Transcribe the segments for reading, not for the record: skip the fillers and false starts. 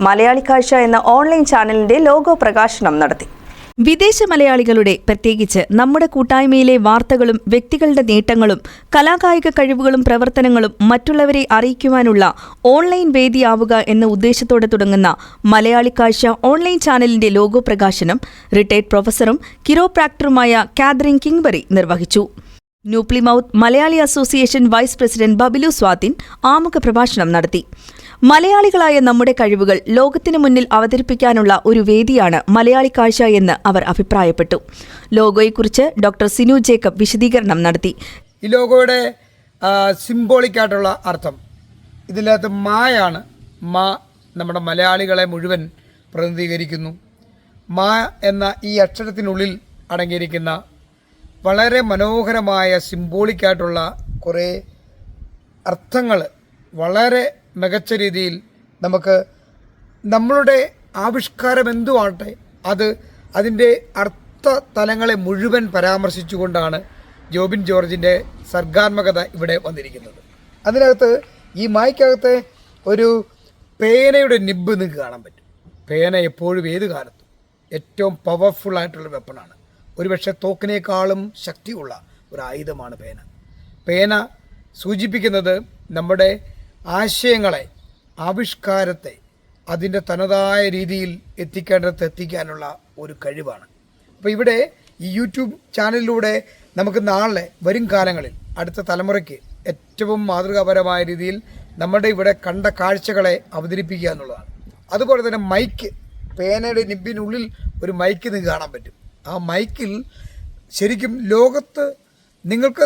മലയാളി കാഴ്ച എന്ന ഓൺലൈൻ ചാനലിന്റെ ലോഗോ പ്രകാശനം നടത്തി. വിദേശ മലയാളികളുടെ, പ്രത്യേകിച്ച് നമ്മുടെ കൂട്ടായ്മയിലെ വാർത്തകളും വ്യക്തികളുടെ നേട്ടങ്ങളും കലാകായിക കഴിവുകളും പ്രവർത്തനങ്ങളും മറ്റുള്ളവരെ അറിയിക്കുവാനുള്ള ഓൺലൈൻ വേദിയാവുക എന്ന ഉദ്ദേശത്തോടെ തുടങ്ങുന്ന മലയാളി കാഴ്ച ഓൺലൈൻ ചാനലിന്റെ ലോഗോ പ്രകാശനം റിട്ടയർഡ് പ്രൊഫസറും കിറോപ്രാക്ടറുമായ കാതറിൻ കിങ്ബറി നിർവഹിച്ചു. New Plymouth Malayali association vice president Babilu Swathin ആമുഖ പ്രഭാഷണം നടത്തി. മലയാളികളായ നമ്മുടെ കഴിവുകൾ ലോകത്തിനു മുന്നിൽ അവതരിപ്പിക്കാനുള്ള ഒരു വേദിയാണ് മലയാളി കാഴ്ച എന്ന് അവർ അഭിപ്രായപ്പെട്ടു. ലോഗോയെക്കുറിച്ച് ഡോക്ടർ സിനു ജേക്കബ് വിശദീകരണം നടത്തി. ഈ ലോഗോയുടെ സിംബോളിക്കായിട്ടുള്ള അർത്ഥം ഇതിനകത്ത് മായാണ്. മാ നമ്മുടെ മലയാളികളെ മുഴുവൻ പ്രതിനിധീകരിക്കുന്നു. മാ എന്ന ഈ അക്ഷരത്തിനുള്ളിൽ അടങ്ങിയിരിക്കുന്ന വളരെ മനോഹരമായ സിംബോളിക്കായിട്ടുള്ള കുറേ അർത്ഥങ്ങൾ വളരെ മികച്ച രീതിയിൽ നമുക്ക് നമ്മളുടെ ആവിഷ്കാരം എന്തുമാകട്ടെ അതിൻ്റെ അർത്ഥ തലങ്ങളെ മുഴുവൻ പരാമർശിച്ചുകൊണ്ടാണ് ജോബിൻ ജോർജിൻ്റെ സർഗാത്മകത ഇവിടെ വന്നിരിക്കുന്നത്. അതിനകത്ത് ഈ മായ്ക്കകത്തെ ഒരു പേനയുടെ നിബ്ബ് നിങ്ങൾക്ക് കാണാൻ പറ്റും. പേന എപ്പോഴും ഏത് കാലത്തും ഏറ്റവും പവർഫുള്ളായിട്ടുള്ള വെപ്പണാണ്. ഒരുപക്ഷെ തോക്കിനേക്കാളും ശക്തിയുള്ള ഒരു ആയുധമാണ് പേന. പേന സൂചിപ്പിക്കുന്നത് നമ്മുടെ ആശയങ്ങളെ, ആവിഷ്കാരത്തെ അതിൻ്റെ തനതായ രീതിയിൽ എത്തിക്കേണ്ടത് എത്തിക്കാനുള്ള ഒരു കഴിവാണ്. അപ്പോൾ ഇവിടെ ഈ യൂട്യൂബ് ചാനലിലൂടെ നമുക്ക് നാളെ വരും കാലങ്ങളിൽ അടുത്ത തലമുറയ്ക്ക് ഏറ്റവും മാതൃകാപരമായ രീതിയിൽ നമ്മുടെ ഇവിടെ കണ്ട കാഴ്ചകളെ അവതരിപ്പിക്കുക എന്നുള്ളതാണ്. അതുപോലെ തന്നെ മൈക്ക്, പേനയുടെ നിബിനുള്ളിൽ ഒരു മൈക്ക് നിങ്ങൾക്ക് കാണാൻ പറ്റും. ആ മൈക്കിൽ ശരിക്കും ലോകത്ത്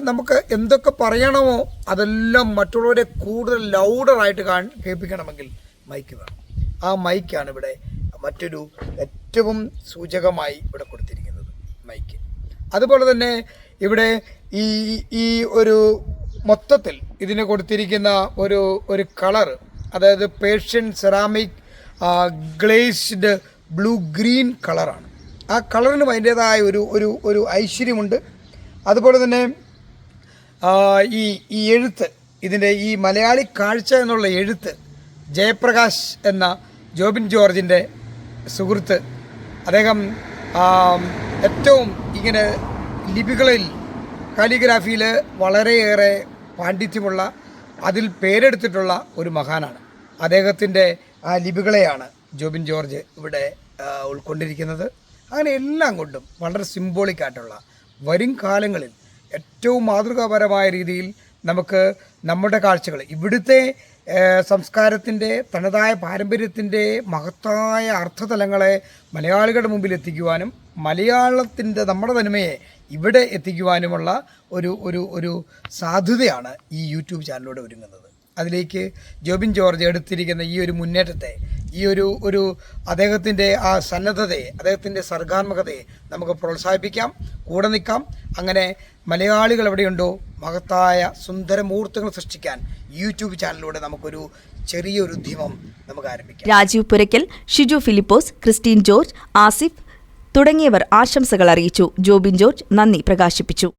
നമുക്ക് എന്തൊക്കെ പറയണമോ അതെല്ലാം മറ്റുള്ളവരെ കൂടുതൽ ലൗഡറായിട്ട് കേൾപ്പിക്കണമെങ്കിൽ മൈക്ക് വേണം. ആ മൈക്കാണ് ഇവിടെ മറ്റൊരു ഏറ്റവും സൂചകമായി ഇവിടെ കൊടുത്തിരിക്കുന്നത്, മൈക്ക്. അതുപോലെ തന്നെ ഇവിടെ ഈ ഒരു മൊത്തത്തിൽ ഇതിന് കൊടുത്തിരിക്കുന്ന ഒരു കളർ, അതായത് Persian ceramic glazed blue green കളറാണ്. ആ കളറിനും അതിൻ്റേതായ ഒരു ഐശ്വര്യമുണ്ട്. അതുപോലെ തന്നെ ഈ എഴുത്ത്, ഇതിൻ്റെ ഈ മലയാളി കാഴ്ച എന്നുള്ള എഴുത്ത് ജയപ്രകാശ് എന്ന ജോബിൻ ജോർജിൻ്റെ സുഹൃത്ത്, അദ്ദേഹം ഏറ്റവും ഇങ്ങനെ ലിപികളിൽ കാലിഗ്രാഫിയിൽ വളരെയേറെ പാണ്ഡിത്യമുള്ള, അതിൽ പേരെടുത്തിട്ടുള്ള ഒരു മഹാനാണ്. അദ്ദേഹത്തിൻ്റെ ആ ലിപികളെയാണ് ജോബിൻ ജോർജ് ഇവിടെ ഉൾക്കൊണ്ടിരിക്കുന്നത്. അങ്ങനെ എല്ലാം കൊണ്ടും വളരെ സിംബോളിക്കായിട്ടുള്ള വരും കാലങ്ങളിൽ ഏറ്റവും മാതൃകാപരമായ രീതിയിൽ നമുക്ക് നമ്മുടെ കാഴ്ചകൾ, ഇവിടുത്തെ സംസ്കാരത്തിൻ്റെ തനതായ പാരമ്പര്യത്തിൻ്റെ മഹത്തായ അർത്ഥതലങ്ങളെ മലയാളികളുടെ മുമ്പിൽ എത്തിക്കുവാനും മലയാളത്തിൻ്റെ നമ്മുടെ തനിമയെ ഇവിടെ എത്തിക്കുവാനുമുള്ള ഒരു സാധ്യതയാണ് ഈ യൂട്യൂബ് ചാനലിലൂടെ ഒരുങ്ങുന്നത്. അതിലേക്ക് ജോബിൻ ജോർജ് എടുത്തിരിക്കുന്ന ഈ ഒരു മുന്നേറ്റത്തെ, ഈ ഒരു അദ്ദേഹത്തിൻ്റെ ആ സന്നദ്ധതയെ, അദ്ദേഹത്തിൻ്റെ സർഗാത്മകതയെ നമുക്ക് പ്രോത്സാഹിപ്പിക്കാം, കൂടെ നിൽക്കാം. അങ്ങനെ മലയാളികൾ എവിടെയുണ്ടോ മഹത്തായ സുന്ദരമൂർത്തങ്ങൾ സൃഷ്ടിക്കാൻ യൂട്യൂബ് ചാനലിലൂടെ നമുക്കൊരു ചെറിയൊരു ഉദ്യമം നമുക്ക് ആരംഭിക്കാം. രാജീവ് പുരയ്ക്കൽ, ഷിജു ഫിലിപ്പോസ്, ക്രിസ്റ്റീൻ ജോർജ്, ആസിഫ് തുടങ്ങിയവർ ആശംസകൾ അറിയിച്ചു. ജോബിൻ ജോർജ് നന്ദി പ്രകാശിപ്പിച്ചു.